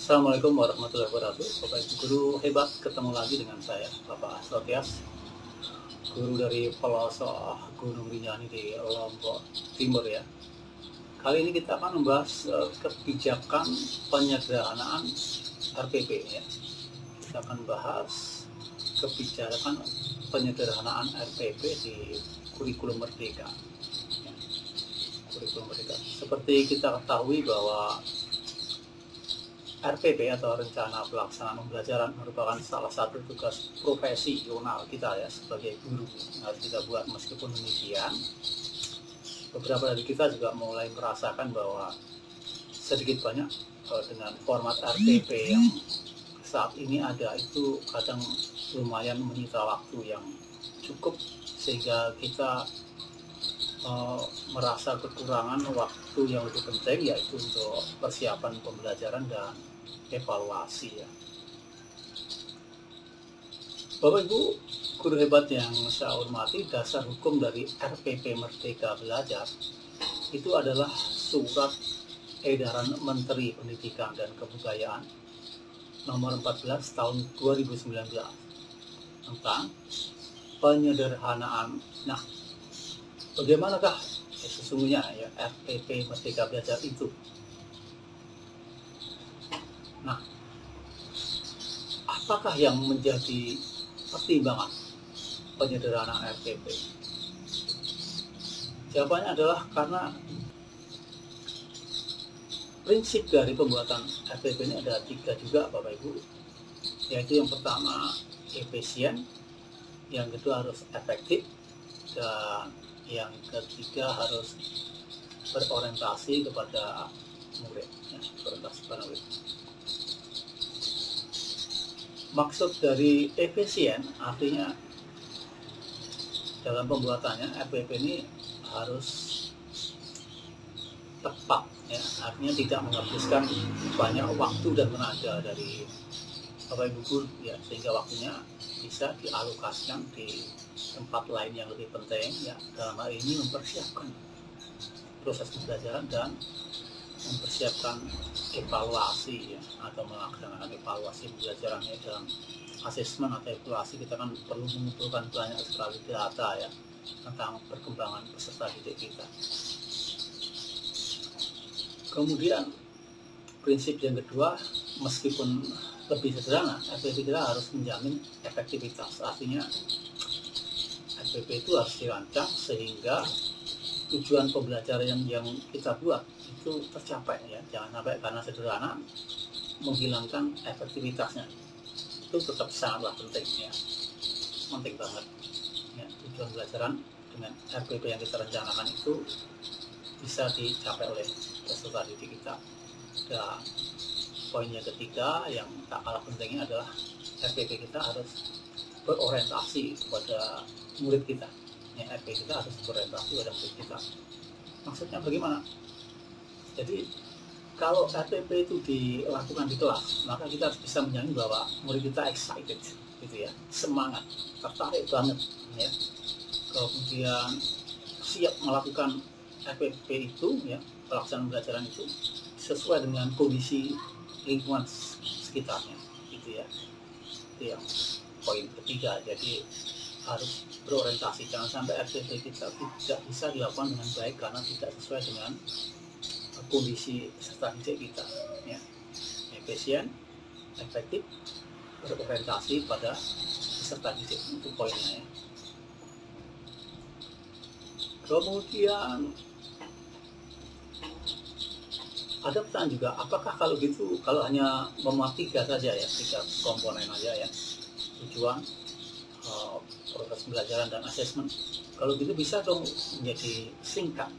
Assalamualaikum warahmatullahi wabarakatuh. Bapak Ibu guru hebat, ketemu lagi dengan saya, Bapak Sotias, guru dari pelosok Gunung Rinjani di Lombok Timur ya. Kali ini kita akan membahas kebijakan penyederhanaan RPP ya. Kita akan bahas kebijakan penyederhanaan RPP di kurikulum Merdeka. Ya. Kurikulum Merdeka. Seperti kita ketahui bahwa RPP atau Rencana Pelaksanaan Pembelajaran merupakan salah satu tugas profesional kita ya sebagai guru yang harus kita buat. Meskipun demikian, beberapa dari kita juga mulai merasakan bahwa sedikit banyak dengan format RPP yang saat ini ada itu kadang lumayan menyita waktu yang cukup sehingga kita merasa kekurangan waktu yang lebih penting, yaitu untuk persiapan pembelajaran dan evaluasi ya. Bapak Ibu guru hebat yang saya hormati, dasar hukum dari RPP Merdeka Belajar itu adalah Surat Edaran Menteri Pendidikan dan Kebudayaan nomor 14 tahun 2019 tentang penyederhanaan. Nah, bagaimanakah sesungguhnya ya RPP Merdeka Belajar itu? Nah, apakah yang menjadi pertimbangan penyederhanaan RPP? Jawabannya adalah karena prinsip dari pembuatan RPP ini ada 3 juga Bapak Ibu, yaitu yang pertama efisien, yang kedua harus efektif, dan yang ketiga harus berorientasi kepada murid ya, berorientasi kepada murid. Maksud dari efisien artinya dalam pembuatannya RPP ini harus tepat ya, artinya tidak menghabiskan banyak waktu dan tenaga dari Bapak Ibu guru ya, sehingga waktunya bisa dialokasikan di tempat lain yang lebih penting ya, dalam hal ini mempersiapkan proses pembelajaran dan mempersiapkan evaluasi ya, atau melaksanakan evaluasi pembelajarannya. Dalam asesmen atau evaluasi kita kan perlu mengumpulkan banyak sekali data ya tentang perkembangan peserta didik kita. Kemudian prinsip yang kedua, meskipun lebih sederhana, RPP kita harus menjamin efektivitas. Artinya RPP itu harus dirancang sehingga tujuan pembelajaran yang kita buat itu tercapai ya. Jangan sampai karena sederhana menghilangkan efektivitasnya. Itu tetap sangatlah penting ya, penting banget ya. Tujuan pembelajaran dengan RPP yang kita rencanakan itu bisa dicapai oleh peserta didik kita. Dan poin yang ketiga yang tak kalah pentingnya adalah RPP kita harus berorientasi kepada murid kita ya. RPP kita harus berorientasi pada murid kita. Maksudnya bagaimana? Jadi kalau RPP itu dilakukan di kelas, maka kita bisa menjamin bahwa murid kita excited gitu ya, semangat, tertarik banget ya, kemudian siap melakukan RPP itu ya, pelaksanaan pembelajaran itu sesuai dengan kondisi lingkungan sekitarnya gitu ya. Itu yang poin ketiga. Jadi harus berorientasi, jangan sampai RPP kita tidak bisa dilakukan dengan baik karena tidak sesuai dengan kondisi peserta didik kita ya. Efisien, efektif, berorientasi pada peserta didik, itu poinnya ya. Kemudian ada pertanyaan juga, apakah kalau gitu, kalau hanya memuat 3 saja ya, 3 komponen aja ya, tujuan, proses pembelajaran dan asesmen, kalau gitu bisa dong menjadi singkat,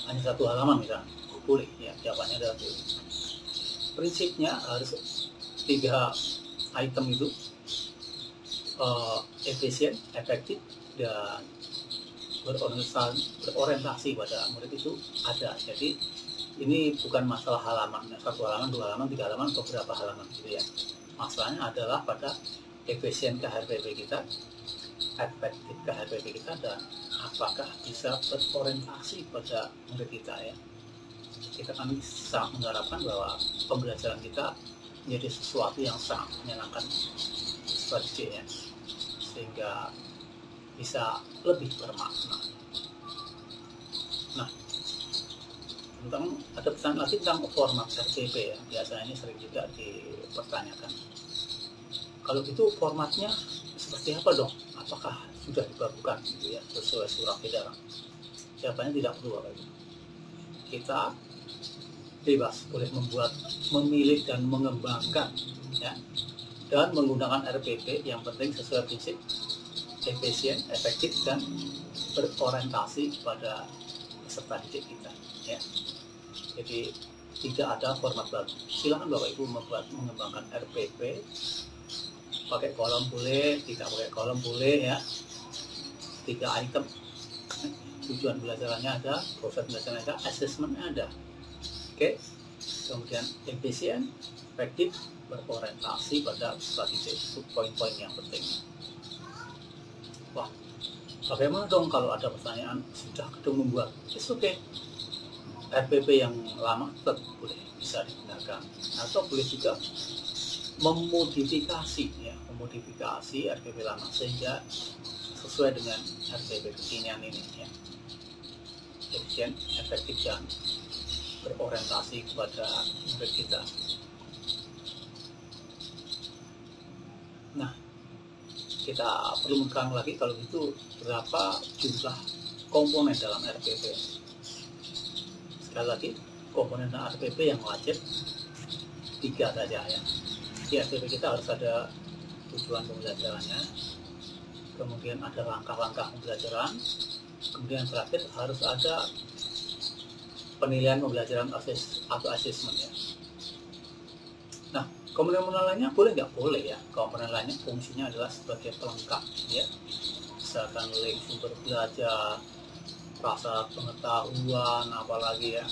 hanya 1 halaman misalnya? Boleh ya, jawabannya adalah boleh. Prinsipnya harus 3 item itu, efisien, efektif, dan berorientasi pada murid itu ada. Jadi ini bukan masalah halaman, 1 halaman, 2 halaman, 3 halaman, atau berapa halaman gitu ya. Masalahnya adalah pada efisien ke HPP kita, efektif ke HPP kita, dan apakah bisa berorientasi pada murid kita ya. kita kan sangat mengharapkan bahwa pembelajaran kita menjadi sesuatu yang sangat menyenangkan seperti ya, sehingga bisa lebih bermakna. Nah, ada pertanyaan lagi tentang format RPP ya, biasanya ini sering juga dipertanyakan. Kalau gitu formatnya seperti apa dong? Apakah sudah dibakukan gitu ya, sesuai surat edaran? Jawabannya tidak perlu Bapak Ibu. Kita bebas boleh memilih dan mengembangkan ya, dan menggunakan RPP yang penting sesuai prinsip efisien, efektif, dan berorientasi pada peserta didik kita ya. Jadi tidak ada format baru. Silakan Bapak Ibu mengembangkan RPP, pakai kolom boleh, tidak pakai kolom boleh ya. 3 item, tujuan belajarannya ada, proses belajarannya ada, assessmentnya ada. Oke, kemudian efisien, efektif, berorientasi pada strategi, itu poin-poin yang penting. Wah, bagaimana dong kalau ada pertanyaan sudah ketemu membuat? It's okay. RPP yang lama tetap boleh bisa digunakan, atau boleh juga memodifikasi ya, memodifikasi RPP lama sehingga sesuai dengan RPP kekinian ini ya. Efisien, efektif, dan berorientasi kepada murid kita. Nah, kita perlu menekan lagi kalau itu berapa jumlah komponen dalam RPP. Sekali lagi, komponen RPP yang wajib 3 saja ya. Di RPP kita harus ada tujuan pembelajarannya, kemudian ada langkah-langkah pembelajaran, kemudian terakhir harus ada penilaian pembelajaran atau asesmen ya. Nah, komponen lainnya boleh nggak? Boleh ya. Komponen lainnya fungsinya adalah sebagai pelengkap ya. Misalkan link sumber belajar, prasyarat pengetahuan, apalagi ya,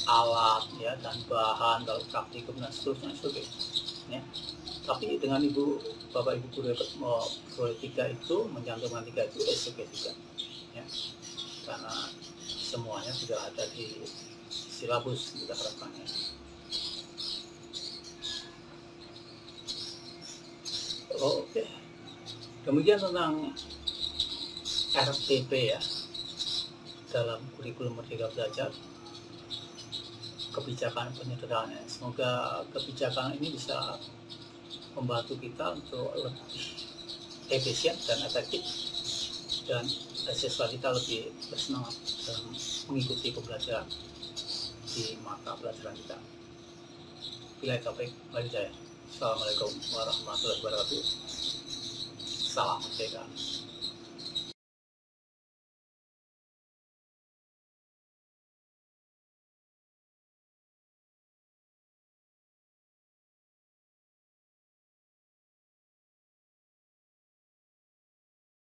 alat ya, dan bahan kalau praktikum dan seterusnya ya. Tapi dengan Bapak Ibu guru tiga itu mencantumkan 3 itu SOP juga ya, karena semuanya sudah ada di silabus kita harapkannya. Oke, demikian tentang RPP ya dalam kurikulum Merdeka Belajar, kebijakan penyederhanaannya. Semoga kebijakan ini bisa membantu kita untuk lebih efisien dan efektif, dan siswa kita lebih bersemangat dalam mengikuti pembelajaran di mata pelajaran kita. Bila topik bagi saya. Assalamualaikum warahmatullahi wabarakatuh. Salam merdeka.